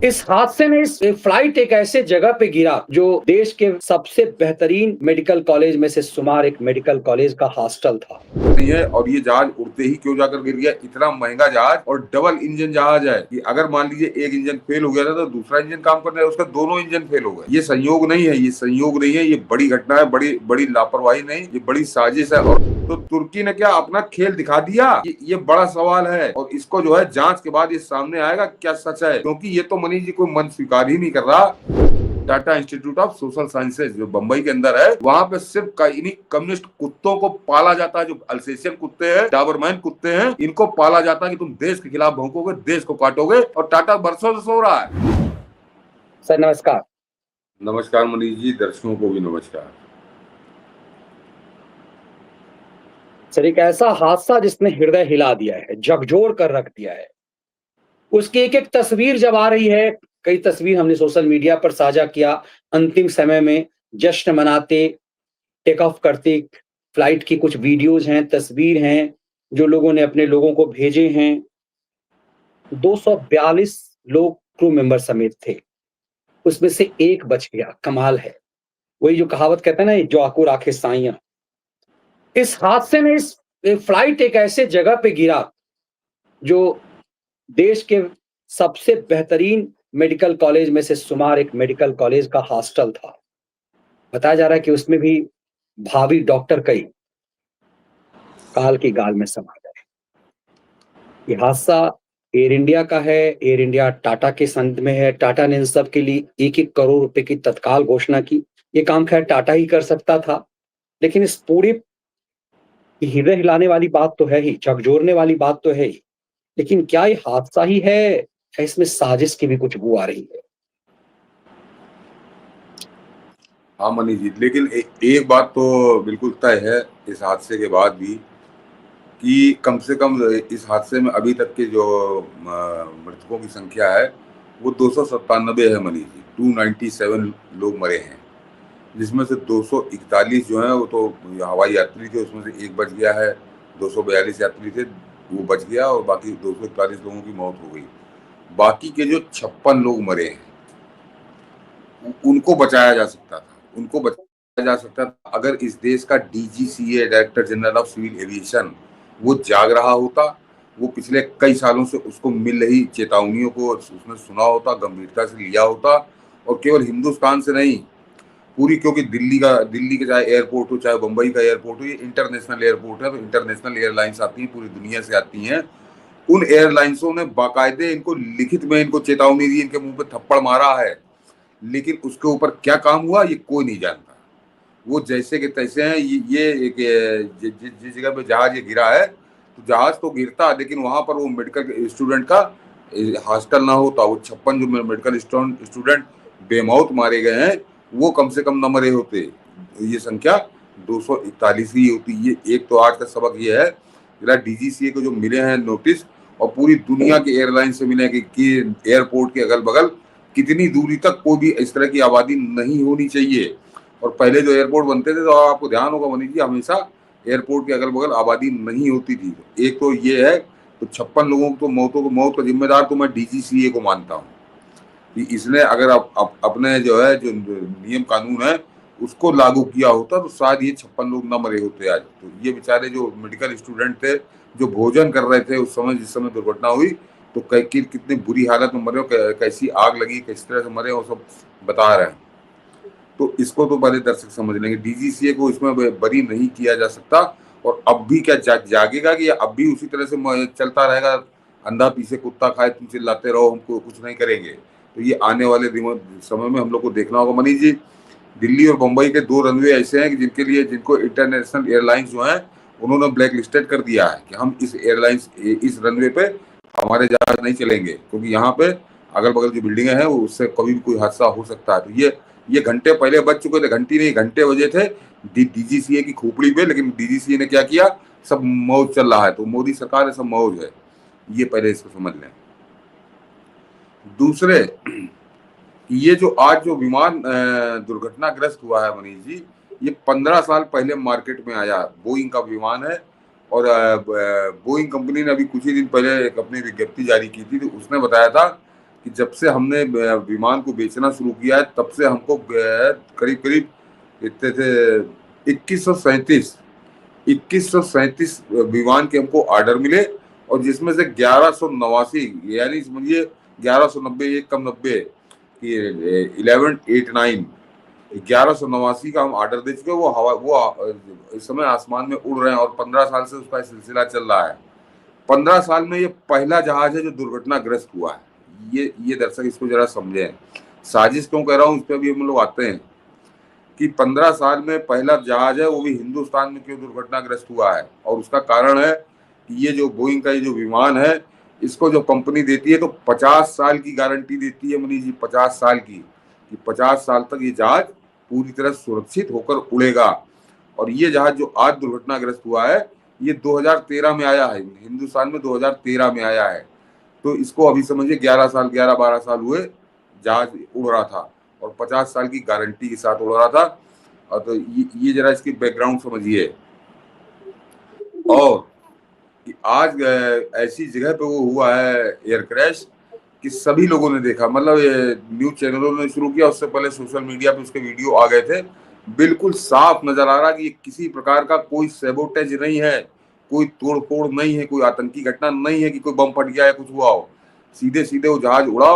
इस हादसे में इस फ्लाइट एक ऐसे जगह पे गिरा जो देश के सबसे बेहतरीन मेडिकल कॉलेज में से शुमार एक मेडिकल कॉलेज का हॉस्टल था। नहीं है। और ये जहाज उड़ते ही क्यों जाकर गिर गया? इतना महंगा जहाज और डबल इंजन जहाज है कि अगर मान लीजिए एक इंजन फेल हो गया था तो दूसरा इंजन काम करने उसका दोनों इंजन फेल हो गए। ये संयोग नहीं है, ये संयोग नहीं है, ये बड़ी घटना है, बड़ी बड़ी लापरवाही नहीं, ये बड़ी साजिश है। और तो तुर्की ने क्या अपना खेल दिखा दिया? ये बड़ा सवाल है और इसको जो है जांच के बाद ये सामने आएगा क्या सच है, क्योंकि ये तो मनीष जी कोई मन स्वीकार ही नहीं कर रहा। Tata Institute of Social Sciences जो बंबई के अंदर है, वहां पे सिर्फ इन्हीं कम्युनिस्ट कुत्तों को पाला जाता है, जो अल्सेशियन कुत्ते हैं, डाबरमैन कुत्ते हैं, इनको पाला जाता है कि तुम देश के खिलाफ भौंकोगे, देश को काटोगे। और टाटा बरसों से सो रहा है। सर नमस्कार। नमस्कार मनीष जी, दर्शकों को भी नमस्कार। सर एक ऐसा हादसा जिसने हृदय हिला दिया है, झकझोर कर रख दिया है। उसकी एक एक तस्वीर जब आ रही है, कई तस्वीर हमने सोशल मीडिया पर साझा किया। अंतिम समय में जश्न मनाते, टेक ऑफ करते फ्लाइट की कुछ वीडियोज हैं, तस्वीर हैं जो लोगों ने अपने लोगों को भेजे हैं। 242 लोग क्रू मेंबर समेत थे, उसमें से एक बच गया। कमाल है। वही जो कहावत कहते हैं ना, जो आको राखे साइयां। इस हादसे में इस फ्लाइट एक ऐसे जगह पे गिरा जो देश के सबसे बेहतरीन मेडिकल कॉलेज में से शुमार एक मेडिकल कॉलेज का हॉस्टल था। बताया जा रहा है कि उसमें भी भावी डॉक्टर कई काल की गाल में समा गए। ये हादसा एयर इंडिया का है। एयर इंडिया टाटा के संग में है। टाटा ने इन सब के लिए 1-1 करोड़ रुपए की तत्काल घोषणा की। ये काम खैर टाटा ही कर सकता था, लेकिन इस पूरी हृदय हिलाने वाली बात तो है ही, झकझोरने वाली बात तो है ही। लेकिन क्या ये हादसा ही है या इसमें साजिश की भी कुछ बू आ रही है? हाँ मनीष जी, लेकिन एक बात तो बिल्कुल तय है इस हादसे के बाद भी, कि कम से कम इस हादसे में अभी तक के जो मृतकों की संख्या है वो 297 है मनीष जी। 297 लोग मरे हैं, जिसमें से 241 जो हैं वो तो हवाई यात्री थे, उसमें से एक बच गया है। 242 यात्री थे, वो बच गया, और बाकी 241 लोगों की मौत हो गई। बाकी के जो 56 लोग मरे हैं उनको बचाया जा सकता था, उनको बचाया जा सकता था अगर इस देश का DGCA, director general of civil aviation, वो जाग रहा होता। वो पिछले कई सालों से उसको मिल रही चेतावनियों को उसने सुना होता, गंभीरता से लिया होता। और केवल हिंदुस्तान से नहीं, पूरी, क्योंकि दिल्ली का चाहे एयरपोर्ट हो, चाहे बंबई का एयरपोर्ट हो, ये इंटरनेशनल एयरपोर्ट है, तो इंटरनेशनल एयरलाइंस आती हैं, पूरी दुनिया से आती हैं। उन एयरलाइंसों ने बाकायदे इनको लिखित में इनको चेतावनी दी, इनके मुंह पे थप्पड़ मारा है, लेकिन उसके ऊपर क्या काम हुआ ये कोई नहीं जानता। वो जैसे के तैसे हैं। ये एक जिस जगह पे जहाज ये गिरा है, तो जहाज तो गिरता, लेकिन वहां पर वो मेडिकल स्टूडेंट का हॉस्टल ना होता। वो 56 जो मेडिकल स्टूडेंट बेमौत मारे गए हैं, वो कम से कम न मरे होते। ये संख्या 241 ही होती। ये एक तो आज का सबक ये है, जरा डीजीसीए को जो मिले हैं नोटिस, और पूरी दुनिया के एयरलाइन से मिले कि एयरपोर्ट के अगल बगल कितनी दूरी तक कोई भी इस तरह की आबादी नहीं होनी चाहिए। और पहले जो एयरपोर्ट बनते थे, तो आपको ध्यान होगा मनीष जी, हमेशा एयरपोर्ट के अगल बगल आबादी नहीं होती थी। एक तो ये है, तो 56 लोगों को तो मौत का जिम्मेदार तो मैं डीजीसीए को मानता हूँ कि इसने अगर अपने जो है जो नियम कानून है उसको लागू किया होता, तो शायद ये 56 लोग ना मरे होते आज। तो ये बेचारे जो मेडिकल स्टूडेंट थे, जो भोजन कर रहे थे उस समय, जिस समय दुर्घटना हुई, तो कितनी बुरी हालत में मरे हो, कैसी आग लगी, किस तरह से मरे, वो सब बता रहे हैं। तो इसको तो पहले दर्शक समझ लेंगे, डीजीसीए को इसमें बरी नहीं किया जा सकता। और अब भी क्या जागेगा कि अब भी उसी तरह से चलता रहेगा? अंधा पीछे कुत्ता खाए, तुम चिल्लाते रहो, हमको कुछ नहीं करेंगे। तो ये आने वाले समय में हम लोग को देखना होगा मनीष जी। दिल्ली और मुंबई के 2 रनवे ऐसे हैं कि जिनको इंटरनेशनल एयरलाइंस जो हैं उन्होंने ब्लैक लिस्टेड कर दिया है कि हम इस रनवे पे हमारे जहाज नहीं चलेंगे, क्योंकि यहाँ पे अगल बगल की बिल्डिंगे हैं, उससे कभी भी कोई हादसा हो सकता है। तो ये घंटे पहले बज चुके थे, घंटी नहीं घंटे बजे थे डीजीसीए की खोपड़ी पे। लेकिन डीजीसीए ने क्या किया? सब मौज चल रहा है, तो मोदी सरकार है, सब मौज है। ये पहले इसको समझ लें। दूसरे, ये जो आज जो विमान दुर्घटनाग्रस्त हुआ है मनीष जी, ये 15 साल पहले मार्केट में आया। बोइंग का विमान है, और बोइंग कंपनी ने अभी कुछ ही दिन पहले एक अपनी विज्ञप्ति जारी की थी, तो उसने बताया था कि जब से हमने विमान को बेचना शुरू किया है तब से हमको करीब करीब इतने थे 2137 विमान के हमको ऑर्डर मिले, और जिसमें से 1189, यानी समझिए 1190, एक कम 90 कि 1189 1189 का हम ऑर्डर दे चुके हैं। वो इस समय आसमान में उड़ रहे हैं और 15 साल से उसका सिलसिला चल रहा है। 15 साल में ये पहला जहाज है जो दुर्घटनाग्रस्त हुआ है। ये दर्शक इसको जरा समझें। साजिश क्यों कह रहा हूँ, इस पर भी हम लोग आते हैं कि 15 साल में पहला जहाज है, वो भी हिंदुस्तान में क्यों दुर्घटनाग्रस्त हुआ है। और उसका कारण है कि ये जो बोइंग का ये जो विमान है, इसको जो कंपनी देती है तो 50 साल की गारंटी देती है मनीष जी, 50 साल की, कि 50 साल तक ये जहाज पूरी तरह सुरक्षित होकर उड़ेगा। और ये जहाज जो आज दुर्घटनाग्रस्त हुआ है, ये 2013 में आया है, हिंदुस्तान में 2013 में आया है। तो इसको अभी समझिए 11-12 साल हुए जहाज उड़ रहा था, और 50 साल की गारंटी के साथ उड़ रहा था। और तो ये जरा इसकी बैकग्राउंड समझिए। और कि आज ऐसी जगह पे वो हुआ है एयर क्रैश कि सभी लोगों ने देखा, मतलब न्यूज चैनलों ने शुरू किया, उससे पहले सोशल मीडिया पे उसके वीडियो आ गए थे। बिल्कुल साफ नजर आ रहा कि किसी प्रकार का कोई सैबोटेज नहीं है, कोई तोड़ फोड़ नहीं है, कोई आतंकी घटना नहीं है कि कोई बम फट गया या कुछ हुआ हो। सीधे सीधे वो जहाज उड़ा,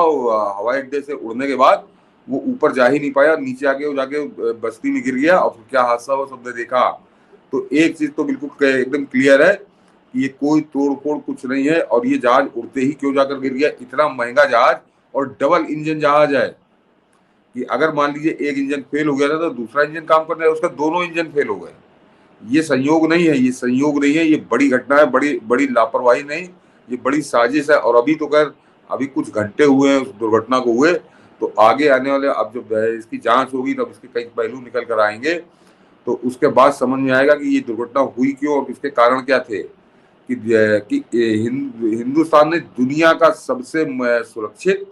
हवाई अड्डे से उड़ने के बाद वो ऊपर जा ही नहीं पाया, नीचे आके वो जाके बस्ती में गिर गया। और फिर क्या हादसा हुआ सबने देखा। तो एक चीज तो बिल्कुल एकदम क्लियर है कि ये कोई तोड़ फोड़ कुछ नहीं है। और ये जहाज उड़ते ही क्यों जाकर गिर गया, इतना महंगा जहाज और डबल इंजन जहाज है कि अगर मान लीजिए एक इंजन फेल हो गया था तो दूसरा इंजन काम करने उसका दोनों इंजन फेल हो गए। ये संयोग नहीं है, ये संयोग नहीं है, ये बड़ी घटना है, बड़ी बड़ी लापरवाही नहीं, ये बड़ी साजिश है। और अभी तो खैर अभी कुछ घंटे हुए हैं उस दुर्घटना को हुए, तो आगे आने वाले अब जब इसकी जांच होगी तब इसके कई पहलू निकल कर आएंगे, तो उसके बाद समझ में आएगा कि ये दुर्घटना हुई क्यों और इसके कारण क्या थे। कि हिंदुस्तान ने दुनिया का सबसे सुरक्षित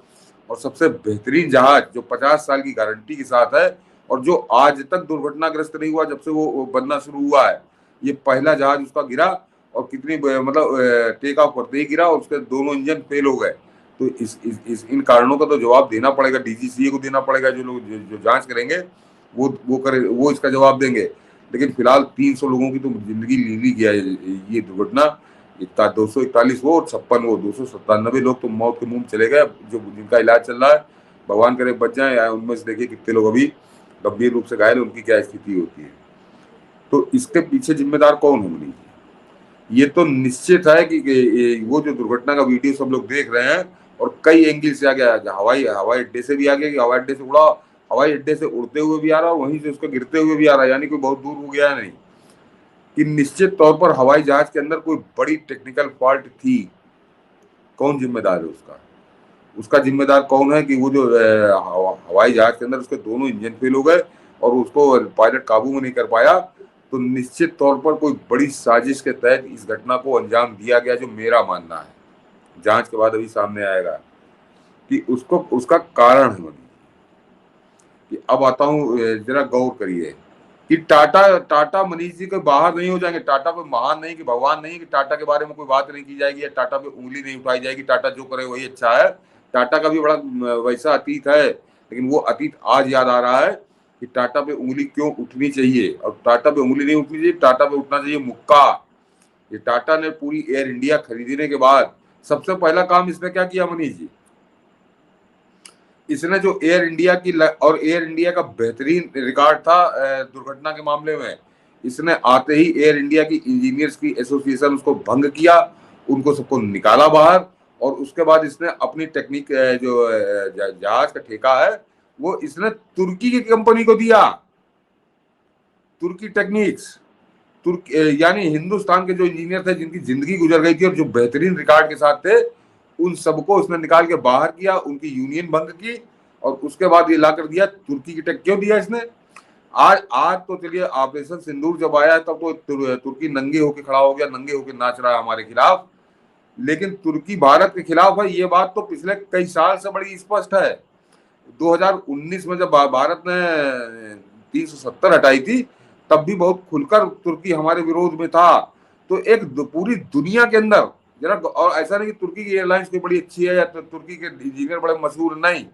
और सबसे बेहतरीन जहाज जो 50 साल की गारंटी के साथ है, और जो आज तक दुर्घटनाग्रस्त नहीं हुआ जब से वो बनना शुरू हुआ है, ये पहला जहाज उसका गिरा, और कितनी मतलब टेक ऑफ करते ही गिरा और उसके दोनों इंजन फेल हो गए। तो इस इन कारणों का तो जवाब देना पड़ेगा, डीजीसीए को देना पड़ेगा। जो लोग जो जांच करेंगे वो इसका जवाब देंगे। लेकिन फिलहाल 300 लोगों की तो जिंदगी ले ली गया ये दुर्घटना। 241 वो और 56 वो 297 लोग तो मौत के मुंह में चले गए, जो जिनका इलाज चल रहा है। भगवान करे बच जाए, या उनमें से देखिए कितने लोग अभी गंभीर रूप से घायल, उनकी क्या स्थिति होती है। तो इसके पीछे जिम्मेदार कौन होंगे? ये तो निश्चित है कि वो जो दुर्घटना का वीडियो सब लोग देख रहे हैं, और कई एंगल से आ गया, हवाई अड्डे से भी आ गया कि हवाई अड्डे से उड़ा, हवाई अड्डे से उड़ते हुए भी आ रहा है, वहीं से उसको गिरते हुए भी आ रहा है, यानी कोई बहुत दूर हो गया नहीं। कि निश्चित तौर पर हवाई जहाज के अंदर कोई बड़ी टेक्निकल फॉल्ट थी। कौन जिम्मेदार है उसका? उसका जिम्मेदार कौन है कि वो जो हवाई जहाज के अंदर उसके दोनों इंजन फेल हो गए और उसको पायलट काबू में नहीं कर पाया। तो निश्चित तौर पर कोई बड़ी साजिश के तहत इस घटना को अंजाम दिया गया, जो मेरा मानना है। जांच के बाद अभी सामने आएगा कि उसका कारण है। कि अब आता हूं, जरा गौर करिए कि टाटा मनीष जी के बाहर नहीं हो जाएंगे। टाटा कोई महान नहीं कि भगवान नहीं कि टाटा के बारे में कोई बात नहीं की जाएगी या टाटा पे उंगली नहीं उठाई जाएगी। टाटा जो करे वही अच्छा है। टाटा का भी बड़ा वैसा अतीत है, लेकिन वो अतीत आज याद आ रहा है कि टाटा पे उंगली क्यों उठनी चाहिए। और टाटा पे उंगली नहीं उठनी चाहिए, टाटा पे उठना चाहिए मुक्का। ये टाटा ने पूरी एयर इंडिया खरीदने के बाद सबसे पहला काम इसने क्या किया मनीष जी? इसने जो एयर इंडिया की और एयर इंडिया का बेहतरीन रिकॉर्ड था दुर्घटना के मामले में, इसने आते ही एयर इंडिया की इंजीनियर्स की एसोसिएशन उसको भंग किया, उनको सबको निकाला बाहर। और उसके बाद इसने अपनी टेक्निक जो जहाज का ठेका है वो इसने तुर्की की कंपनी को दिया, तुर्की टेक्निक्स। यानी हिंदुस्तान के जो इंजीनियर थे जिनकी जिंदगी गुजर गई थी और जो बेहतरीन रिकॉर्ड के साथ थे, उन सबको उसने निकाल के बाहर किया, उनकी यूनियन भंग की, और उसके बाद ये लाकर दिया तुर्की की टेक। क्यों दिया इसने? आज तो चलिए ऑपरेशन सिंदूर जब आया तब तो तुर्की नंगे होके खड़ा हो गया, नंगे होके नाच रहा है हमारे खिलाफ। लेकिन तुर्की भारत के खिलाफ है, ये बात तो पिछले कई साल से बड़ी स्पष्ट है। 2019 में जब भारत ने 370 हटाई थी, तब भी बहुत खुलकर तुर्की हमारे विरोध में था। तो एक पूरी दुनिया के अंदर जरा। और ऐसा नहीं कि तुर्की की एयरलाइंस कोई बड़ी अच्छी है या तुर्की के इंजीनियर बड़े मशहूर, नहीं।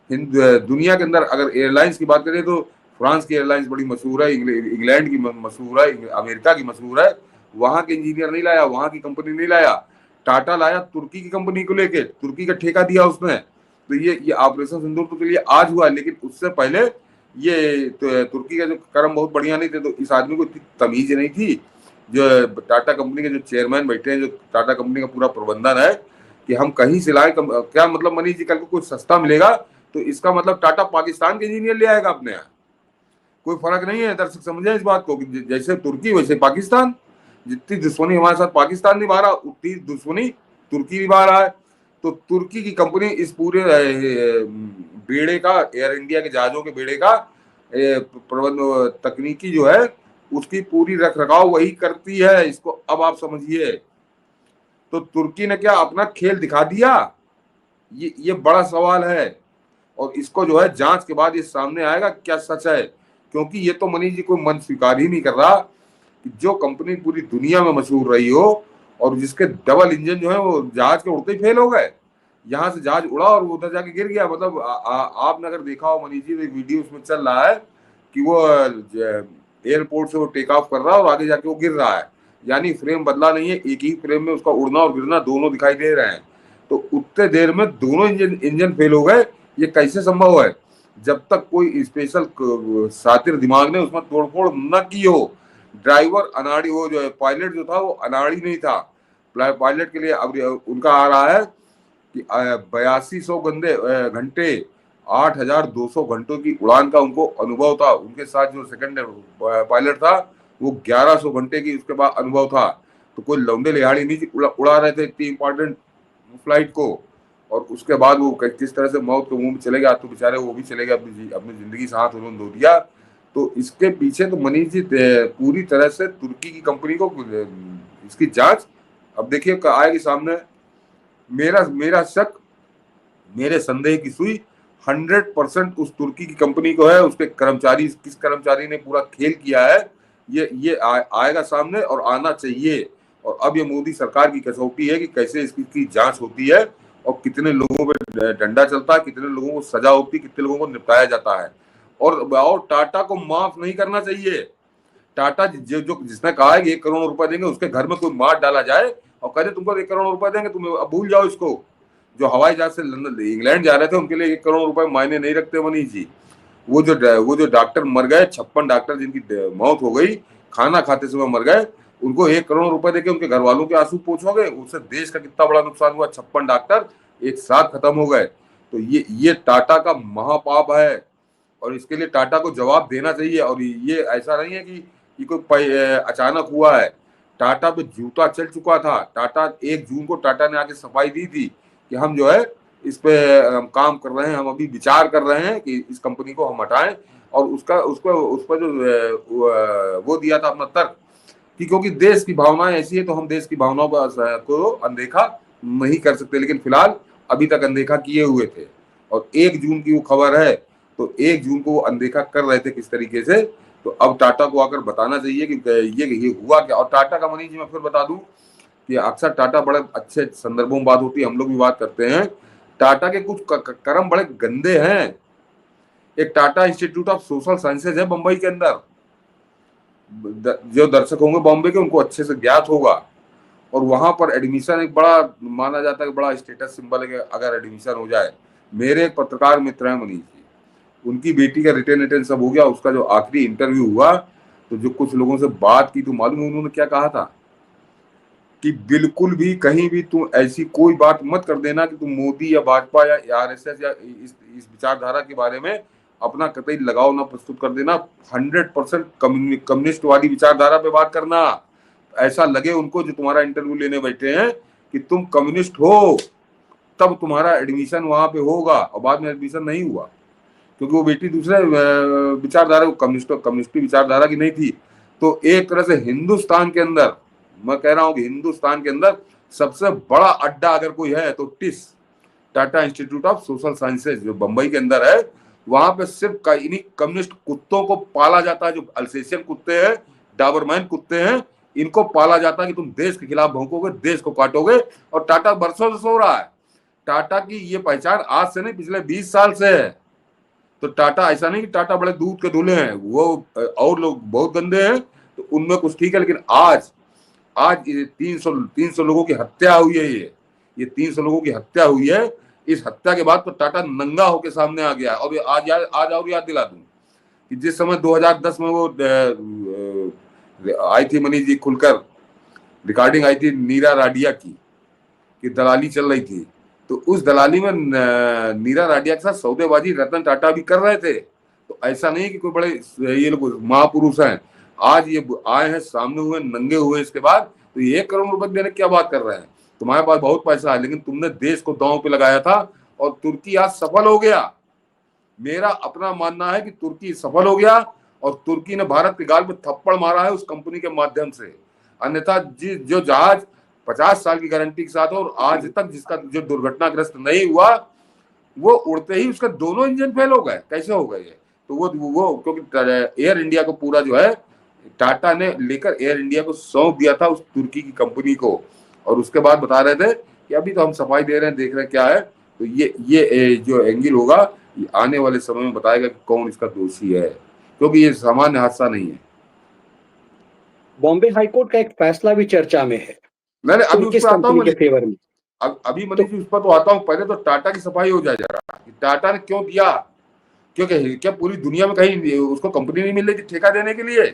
दुनिया के अंदर अगर एयरलाइंस की बात करें तो फ्रांस की एयरलाइंस बड़ी मशहूर है, इंग्लैंड की मशहूर है, अमेरिका की मशहूर है। वहां के इंजीनियर नहीं लाया, वहां की कंपनी नहीं लाया, टाटा लाया तुर्की की कंपनी को लेके, तुर्की का ठेका दिया उसने। तो ये ऑपरेशन सिंदूर तो चलिए आज हुआ, लेकिन उससे पहले ये तुर्की का जो कर्म बहुत बढ़िया नहीं थे। तो इस आदमी को इतनी तमीज नहीं थी। जो टाटा कंपनी के जो चेयरमैन बैठे हैं, जो टाटा कंपनी का पूरा प्रबंधन है, कि हम कहीं से लाए, क्या मतलब मनीष जी, कल को कुछ सस्ता मिलेगा तो इसका मतलब टाटा पाकिस्तान के इंजीनियर ले आएगा अपने यहाँ। कोई फर्क नहीं है, दर्शक समझे इस बात को, कि जैसे तुर्की वैसे पाकिस्तान। जितनी दुश्मनी हमारे साथ पाकिस्तान निभा रहा, उतनी दुश्मनी तुर्की निभा रहा है। तो तुर्की की कंपनी इस पूरे बेड़े का, एयर इंडिया के जहाजों के बेड़े का प्रबंध, तकनीकी जो है उसकी पूरी रख रखाव वही करती है। इसको अब आप समझिए। तो तुर्की ने क्या अपना खेल दिखा दिया? ये बड़ा सवाल है, और इसको जो है जांच के बाद ये सामने आएगा क्या सच है। क्योंकि ये तो मनीष जी कोई मन स्वीकार ही नहीं कर रहा कि जो कंपनी पूरी दुनिया में मशहूर रही हो, और जिसके डबल इंजन जो है वो जहाज के उड़ते ही फेल हो गए। यहाँ से जहाज उड़ा और वो उधर जाके गिर गया। मतलब आपने अगर देखा हो मनीष जी, तो एक वीडियो उसमें चल रहा है कि वो एयरपोर्ट से वो टेक ऑफ कर रहा है और आगे जाके वो गिर रहा है। यानी फ्रेम बदला नहीं है, एक ही फ्रेम में उसका उड़ना और गिरना दोनों दिखाई दे रहे हैं। तो उतने देर में दोनों इंजन फेल हो गए। ये कैसे संभव है? जब तक कोई स्पेशल शातिर दिमाग ने उसमें तोड़फोड़ न की हो। ड्राइवर अनाड़ी, वो जो है पायलट जो था वो अनाड़ी नहीं था। पायलट के लिए अब उनका आ रहा है कि 8200 घंटे, 8200 घंटों की उड़ान का उनको अनुभव था। उनके साथ जो सेकंड पायलट था वो 1100 घंटे की उसके बाद अनुभव था। तो कोई लौंडे लिहाड़ी नहीं उड़ा रहे थे इतनी इंपॉर्टेंट फ्लाइट को। और उसके बाद वो किस तरह से मौत के मुंह में चले गए, तो बेचारे वो भी चले गए, अपनी जिंदगी से हाथ उन्होंने धो दिया। तो इसके पीछे तो मनीष जी पूरी तरह से तुर्की की कंपनी को इसकी जांच अब देखिए आएगी सामने। मेरा शक, मेरे संदेह की सुई 100% उस तुर्की की कंपनी को है। उसके कर्मचारी, किस कर्मचारी ने पूरा खेल किया है, ये आएगा सामने और आना चाहिए। और अब ये मोदी सरकार की कसौटी है कि कैसे इसकी जांच होती है, और कितने लोगों पे डंडा चलता है, कितने लोगों को सजा होती है, कितने लोगों को निपटाया जाता है। और टाटा को माफ नहीं करना चाहिए। टाटा जो जिसने कहा है कि 1 करोड़ रुपए देंगे, उसके घर में कोई मार डाला जाए और कहे तुमको 1 करोड़ रुपए देंगे, तुम अब भूल जाओ इसको। जो हवाई जहाज से लंदन इंग्लैंड जा रहे थे, उनके लिए 1 करोड़ रुपए मायने नहीं रखते मनीष जी। वो जो डॉक्टर मर गए, 56 डॉक्टर जिनकी मौत हो गई, खाना खाते समय मर गए, उनको 1 करोड़ रुपए देके उनके घर वालों के आंसू पोंछोगे? उससे देश का कितना बड़ा नुकसान हुआ। 56 डॉक्टर एक साथ खत्म हो गए। तो ये टाटा का महापाप है, और इसके लिए टाटा को जवाब देना चाहिए। और ये ऐसा नहीं है कि ये कोई अचानक हुआ है। टाटा पे जूता चल चुका था। टाटा 1 जून को टाटा ने आके सफाई दी थी कि हम जो है इस पे हम काम कर रहे हैं, हम अभी विचार कर रहे हैं कि इस कंपनी को हम हटाएं। और उस पर जो वो दिया था अपना तर्क कि क्योंकि देश की भावनाएं ऐसी है, तो हम देश की भावनाओं को अनदेखा नहीं कर सकते। लेकिन फिलहाल अभी तक अनदेखा किए हुए थे, और 1 जून की वो खबर है, तो 1 जून को वो अनदेखा कर रहे थे किस तरीके से। तो अब टाटा को आकर बताना चाहिए कि ये हुआ क्या। और टाटा का मनीष जी मैं फिर बता दूं कि अक्सर टाटा बड़े अच्छे संदर्भों में बात होती है, हम लोग भी बात करते हैं। टाटा के कुछ कर्म बड़े गंदे हैं। एक Tata Institute of Social sciences है बंबई के अंदर। जो दर्शक होंगे बॉम्बे के, उनको अच्छे से ज्ञात होगा। और वहां पर एडमिशन एक बड़ा माना जाता है कि बड़ा स्टेटस सिंबल है कि अगर एडमिशन हो जाए। मेरे एक पत्रकार मित्र हैं मनीष जी, उनकी बेटी का रिटर्न सब हो गया। उसका जो आखिरी इंटरव्यू हुआ, तो जो कुछ लोगों से बात की, तो मालूम है उन्होंने क्या कहा था कि बिल्कुल भी कहीं भी तुम ऐसी कोई बात मत कर देना कि तुम मोदी या भाजपा या आरएसएस या इस विचारधारा के बारे में अपना कतई लगाव ना प्रस्तुत कर देना। 100% कम्युनिस्ट वाली विचारधारा पे बात करना। ऐसा लगे उनको जो तुम्हारा इंटरव्यू लेने बैठे हैं कि तुम कम्युनिस्ट हो, तब तुम्हारा एडमिशन वहां पे होगा। और बाद में एडमिशन नहीं हुआ, क्योंकि वो बेटी दूसरे विचारधारा, कम्युनिस्ट विचारधारा की नहीं थी। तो एक तरह से हिंदुस्तान के अंदर, मैं कह रहा हूं कि हिंदुस्तान के अंदर सबसे बड़ा अड्डा अगर कोई है तो TISS, Tata Institute of Social Sciences, जो बंबई के अंदर है। वहां पे सिर्फ इन्हीं कम्युनिस्ट कुत्तों को पाला जाता है, जो अल्सेशियन कुत्ते हैं, डाबरमैन कुत्ते हैं। इनको पाला जाता है कि तुम देश के खिलाफ भौंकोगे, देश को काटोगे, और टाटा बरसों से सो रहा है। टाटा की ये पहचान आज से नहीं, पिछले 20 साल से है। तो टाटा ऐसा नहीं कि टाटा बड़े दूध के धुले हैं, वो और लोग बहुत गंदे हैं, तो उनमें कुछ ठीक है, लेकिन आज ये 300 लोगों की हत्या हुई है। ये 300 लोगों की हत्या हुई है। इस हत्या के बाद तो टाटा नंगा होकर सामने आ गया। और आज और याद दिला दूं कि जिस समय 2010 में वो आई थी मनीष जी खुलकर रिकॉर्डिंग आई थी नीरा राडिया की, कि दलाली चल रही थी, तो उस दलाली में नीरा राडिया के साथ सौदेबाजी रतन टाटा भी कर रहे थे। तो ऐसा नहीं कि कोई बड़े ये लोग महापुरुष हैं। आज ये आए हैं, सामने हुए, नंगे हुए, इसके बाद तो ये 1 करोड़ रुपए देने क्या बात कर रहे हैं। तुम्हारे पास बहुत पैसा है, लेकिन तुमने देश को दांव पे लगाया था, और तुर्की आज सफल हो गया। मेरा अपना मानना है कि तुर्की सफल हो गया, और तुर्की ने भारत के गाल पे थप्पड़ मारा है उस कंपनी के माध्यम से। अन्यथा जो जहाज 50 साल की गारंटी के साथ हो, और आज तक जिसका जो दुर्घटनाग्रस्त नहीं हुआ, वो उड़ते ही उसका दोनों इंजन फेल हो गए। कैसे हो गए ये? तो वो क्योंकि एयर इंडिया को पूरा जो है टाटा ने लेकर एयर इंडिया को सौंप दिया था उस तुर्की की कंपनी को, और उसके बाद बता रहे थे कि अभी तो हम सफाई दे रहे हैं, देख रहे हैं क्या है। तो ये जो एंगल होगा, ये आने वाले समय में बताएगा कि कौन इसका दोषी है, क्योंकि ये सामान्य हादसा नहीं है। बॉम्बे हाईकोर्ट का एक फैसला भी चर्चा में है मैंने अभी उस पर आता हूँ, के फेवर में। अभी मनीष जी उस पर तो आता हूँ। पहले तो टाटा की सफाई हो जाए जरा, टाटा ने क्यों दिया, क्योंकि क्या पूरी दुनिया में कहीं उसको कंपनी नहीं मिल रही थी ठेका देने के लिए?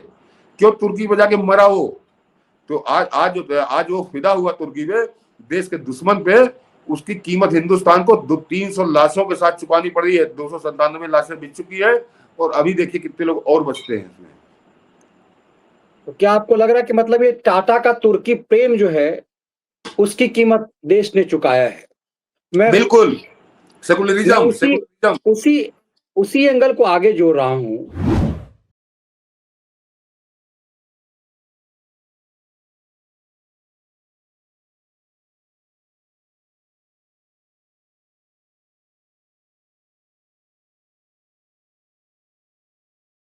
क्यों तुर्की बजा के मरा हो? तो आज वो फिदा हुआ तुर्की में, देश के दुश्मन पे, उसकी कीमत हिंदुस्तान को 300 लाशों के साथ चुकानी पड़ी है। 297 लाशें बिक चुकी है, और अभी देखिए कितने लोग और बचते हैं इसमें। तो क्या आपको लग रहा है कि मतलब ये टाटा का तुर्की प्रेम जो है उसकी कीमत देश ने चुकाया है? मैं बिल्कुल सेकुलरिज्म उसी एंगल को आगे जोड़ रहा हूं